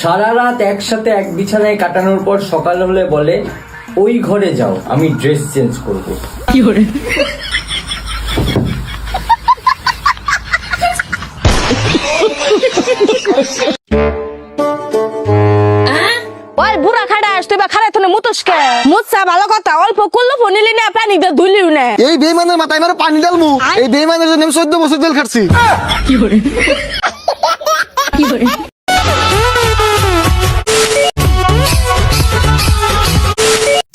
সারা রাত একসাথে এক বিছানায় কাটানোর পর সকাল হলে বলে ওই ঘরে যাও, আমি ড্রেস চেঞ্জ করবো। কি করে? ওই বুড়া খাড়া আসতে বা খাড়া তুমি মুতসকে মুতসা ভালো কথা, অল্প করলো ফোনিলি না পানি দিয়ে ধুলিও না। এই বেইমানের মাথায় মারে পানি ডালমু। এই বেইমানের জন্য আমি 14 বছর জেল খাটছি। কি করে? কি করে?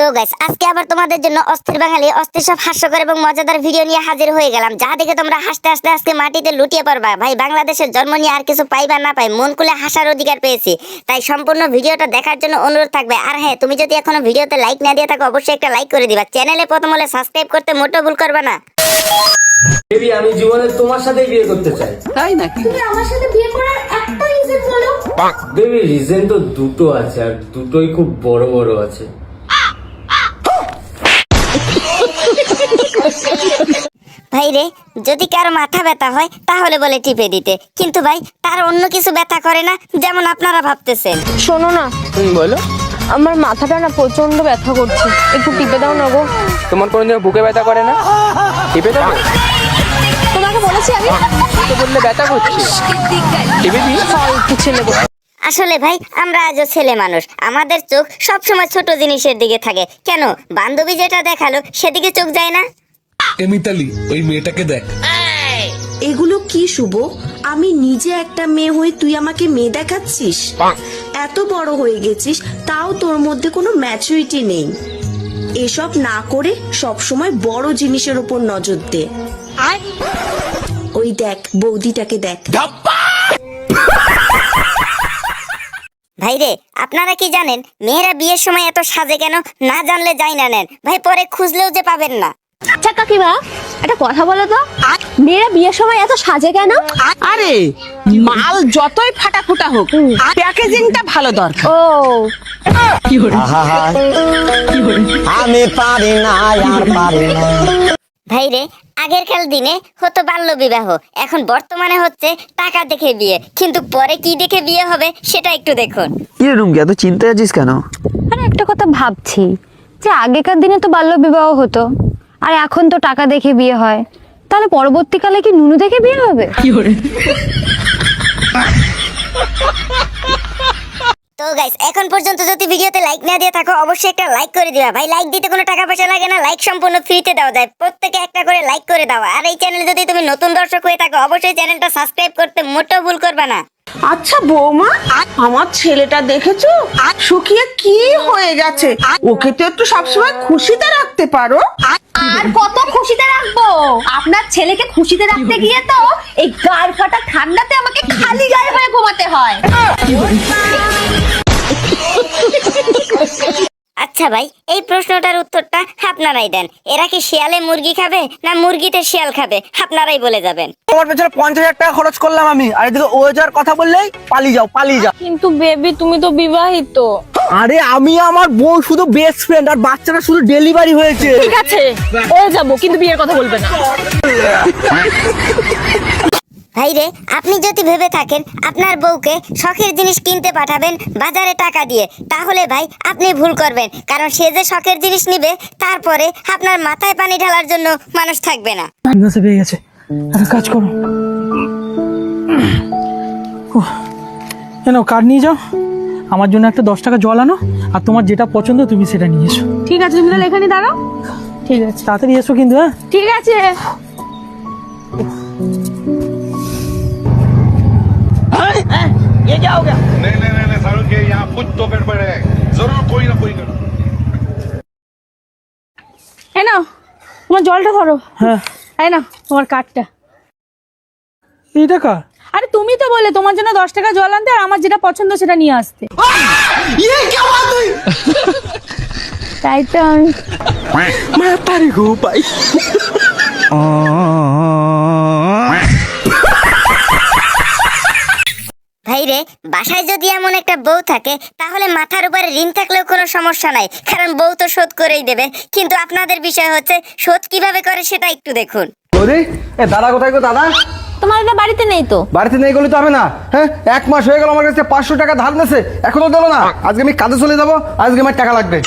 তো গাইস, আজকে আবার তোমাদের জন্য অস্থির বাঙালি অস্থির সব হাস্যকর এবং মজাদার ভিডিও নিয়ে হাজির হয়ে গেলাম, যা দেখে তোমরা হাসতে হাসতে আজকে মাটিতে লুটিয়ে পড়বা। ভাই, বাংলাদেশের জন্ম নিয়ে আর কিছু পাইবা না পাই, মন খুলে হাসার অধিকার পেয়েছি। তাই সম্পূর্ণ ভিডিওটা দেখার জন্য অনুরোধ থাকবে। আর হ্যাঁ, তুমি যদি এখনো ভিডিওতে লাইক না দিয়ে থাকো, অবশ্যই একটা লাইক করে দিবা। চ্যানেলে প্রথম হলে সাবস্ক্রাইব করতে মোটেও ভুল করবে না। বেবি, আমি জীবনে তোমার সাথে বিয়ে করতে চাই। তাই নাকি? তুমি আমার সাথে বিয়ে করার একটা রিজন বলো। বেবি, রিজন তো দুটো আছে, আর দুটোই খুব বড় বড় আছে। ভাই রে, যদি কারো মাথা ব্যথা হয় তাহলে বলে টিপে দিতে, কিন্তু ভাই তার অন্য কিছু ব্যথা করে না, যেমন আপনারা ভাবতেছেন। শোনো না, বলো। আমার মাথাটা না প্রচন্ড ব্যথা করছে, একটু টিপে দাও না গো। তোমার কোনোদিন বুকে ব্যথা করে না? টিপে দাও। তোমাকে বলেছি আমি তো বললে ব্যথা করছে, টিপে দিই। একটু ছেলে গো। আসলে ভাই, আমরা আজও ছেলে মানুষ, আমাদের চোখ সবসময় ছোট জিনিসের দিকে থাকে। কেন, বান্ধবী যেটা দেখালো সেদিকে চোখ যায় না? মিতালি, ওই মেয়েটাকে দেখ। এগুলো কি শুভ? আমি নিজে একটা মেয়ে হয়ে তুই আমাকে মেয়ে দেখাচ্ছিস? এত বড় হয়ে গেছিস, তাও তোর মধ্যে কোনো ম্যাচুরিটি নেই। এসব না করে সব সময় বড় জিনিসের উপর নজর দে। ওই দেখ, বৌদিটাকে দেখ। ভাই রে, আপনারা কি জানেন মেয়েরা বিয়ের সময় এত সাজে কেন? না জানলে যাই না নেন ভাই, পরে খুঁজলেও যে পাবেন না। আচ্ছা কাকিমা, একটা কথা বলো তো, মেয়েরা বিয়ের সময় এত সাজে কেন? আরে মাল যতই ফাটাফুটা হোক, প্যাকেজিংটা ভালো দরকার। ও কি করে? কি করে? আমি পারি না, আর পারি না। ভাই রে, আগেরকার দিনে হতো বাল্য বিবাহ, এখন বর্তমানে হচ্ছে টাকা দেখে বিয়ে। কিন্তু পরে কি দেখে বিয়ে হবে সেটা একটু দেখুন। কি রে রুমকি, এত চিন্তা আছিস কেন? আরে একটা কথা ভাবছি যে আগেকার দিনে তো বাল্য বিবাহ হতো, আর এখন তো টাকা দেখে বিয়ে হয়, তাহলে পরবর্তীকালে কি নুনু দেখে বিয়ে হবে? কি করে? তো গাইস, এখন পর্যন্ত যদি ভিডিওতে লাইক না দিয়ে থাকো, অবশ্যই একটা লাইক করে দিবা। ভাই, লাইক দিতে কোনো টাকা পয়সা লাগে না, লাইক সম্পূর্ণ ফ্রিতে দেওয়া যায়। প্রত্যেকে একটা করে লাইক করে দাও। আর এই চ্যানেলে যদি তুমি নতুন দর্শক হয়ে থাকো, অবশ্যই চ্যানেলটা সাবস্ক্রাইব করতে মোটেও ভুল করবে না। আচ্ছা বৌমা, আমার ছেলেটা দেখেছো শুকিয়ে কি হয়ে গেছে? ওকে তো একটু সবসময় খুশিতে রাখতে পারো। আর কত খুশিতে রাখবো? আপনার ছেলেকে খুশিতে রাখতে গিয়ে তো এই গায়ের ফাটা ঠান্ডাতে আমাকে খালি গায়ে হয়ে ঘুমাতে হয়। আচ্ছা ভাই, এই প্রশ্নটার উত্তরটা আপনারাই দেন। এরা কি শিয়ালে মুরগি খাবে না মুরগিতে শিয়াল খাবে? আপনারাই বলে যাবেন। তোমার পেছনে 50,000 টাকা খরচ করলাম আমি, আর এদিকে ও যার কথা বললেই পালিয়ে যাও, পালিয়ে যাও। কিন্তু বেবি, তুমি তো বিবাহিত। আরে আমি আমার বউ শুধু বেস্ট ফ্রেন্ড, আর বাচ্চাটা শুধু ডেলিভারি হয়েছে। ঠিক আছে, ও যাবো, কিন্তু বিয়ের কথা বলবে না। ভাই রে, আপনি যদি ভেবে থাকেন আপনার বউকে শখের জিনিস কিনতে পাঠাবেন বাজারে টাকা দিয়ে, তাহলে ভাই আপনি ভুল করবেন। কারণ সে যে শখের জিনিস নিবে, তারপরে আপনার মাথায় পানি ঢালার জন্য মানুষ থাকবে না। ঠিক আছে, পেয়ে গেছে। একটা কাজ করো, কেন কার্ড নিয়ে যাও, আমার জন্য একটা 10 টাকা জল আনো, আর তোমার যেটা পছন্দ তুমি সেটা নিয়ে এসো। ঠিক আছে, তুমি তাহলে এখানে দাঁড়াও। ঠিক আছে, তাড়াতাড়ি এসো কিন্তু। হ্যাঁ, ঠিক আছে। नहीं, सारू के यहाँ कुछ तो गड़बड़ है, जरूर कोई ना कोई गड़बड़। এই নাও তোমার জলটা ধরো। হ্যাঁ। এই নাও তোমার কার্ডটা। এই টাকা? আরে তুমি তো বলে তোমার জন্য 10 টাকা জল আনতে, আর আমার যেটা পছন্দ সেটা নিয়ে আসতে। তাই তো আমি মাতারি গো ভাই। ভাই রে, বাসায় যদি এমন একটা বউ থাকে, তাহলে মাথার উপরে ঋণ থাকলেও কোনো সমস্যা নাই, কারণ বউ তো শোধ করেই দেবে। কিন্তু আপনাদের বিষয় হচ্ছে শোধ কিভাবে করে সেটা একটু দেখুন। ওরে, এ দাদা কোথায় গো দাদা? তোমার এটা বাড়িতে নেই তো। বাড়িতে নেই গেলে তো হবে না। হ্যাঁ, 1 মাস হয়ে গেল আমার কাছে 500 টাকা ধার নেছে, এখনো দিলো না। আজকে আমি কাজে চলে যাবো, আজকে আমার টাকা লাগবে।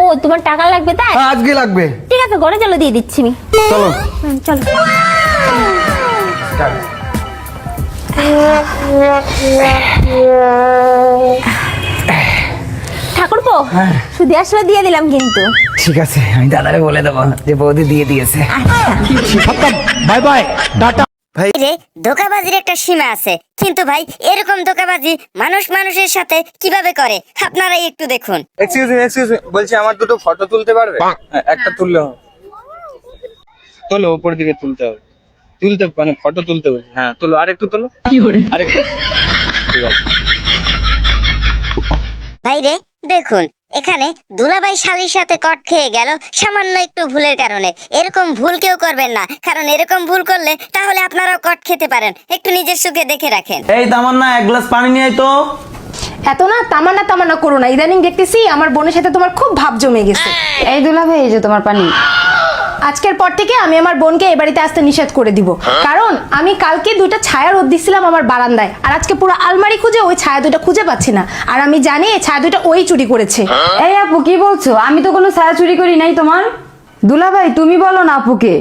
ও তোমার টাকা লাগবে তাই? হ্যাঁ, আজকে লাগবে। ঠিক আছে, ঘরে চলো, দিয়ে দিচ্ছি আমি। চলো। চলো। ঠাকুরপো, সুদি আসলে দিয়ে দিলাম কিন্তু। ঠিক আছে, আমি দাদারে বলে দেবো যে বৌদি দিয়ে দিয়েছে। Bye bye, tata. রে ধোকাবাজির একটা সীমা আছে, কিন্তু ভাই এরকম ধোকাবাজি মানুষ মানুষের সাথে কিভাবে করে আপনারাই একটু দেখুন। এক্সকিউজ মি, বলছি আমার দুটো ফটো তুলতে পারবে? একটা তুললে হবে। তোলো, উপর দিকে তুলতে হবে। মানে ফটো তুলতে বলছি। হ্যাঁ তোলো, আরেকটু তোলো। আরেকটু। ঠিক আছে। ভাই রে দেখুন, এখানে দুলাভাই শালির সাথে কট খেয়ে গেল সামান্য একটু ভুলের কারণে। এরকম ভুল কেউ করবেন না, কারণ এরকম ভুল করলে তাহলে আপনারাও কট খেতে পারেন। একটু নিজের সুখে দেখে রাখেন। এই তামান্না, 1 গ্লাস পানি নিয়ে আয় তো। এত না তামান্না করো না, ইদানিং দেখতেছি আমার বোনের সাথে তোমার খুব ভাব জমে গেছে। এই দুলাভাই, এই যে তোমার পানি। আজকের পর থেকে আমি আমার বোনকে এ বাড়িতে আসতে নিষেধ করে দিব, কারণ আমি কালকে 2টা ছায়া রোদ দিছিলাম আমার বারান্দায়, আর আজকে পুরো আলমারি খুঁজে ওই ছায়া 2টা খুঁজে পাচ্ছি না, আর আমি জানি এই ছায়া 2টা ওই চুরি করেছে। এই আপু, কি বলছো? আমি তো কোনো ছায়া চুরি করি নাই তোমার। দুলাভাই, তুমি বলো না আপুকে।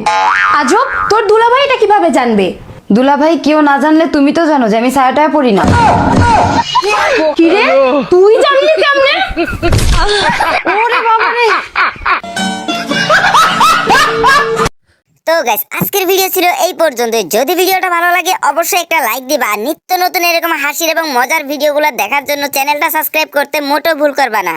আজব, তোর দুলাভাই এটা কিভাবে জানবে? দুলাভাই, কেউ না জানলে তুমি তো জানো যে আমি ছায়াটায় পড়ি না। কি রে, তুই জানলি কেমনে? ওরে বাবা রে। তো গাইস, আজকের ভিডিও ছিল এই পর্যন্ত। যদি ভিডিওটা ভালো লাগে অবশ্যই একটা লাইক দিবা, আর নিত্য নতুন এরকম হাসির এবং মজার ভিডিওগুলো দেখার জন্য চ্যানেলটা সাবস্ক্রাইব করতে মোটেও ভুল করবা না।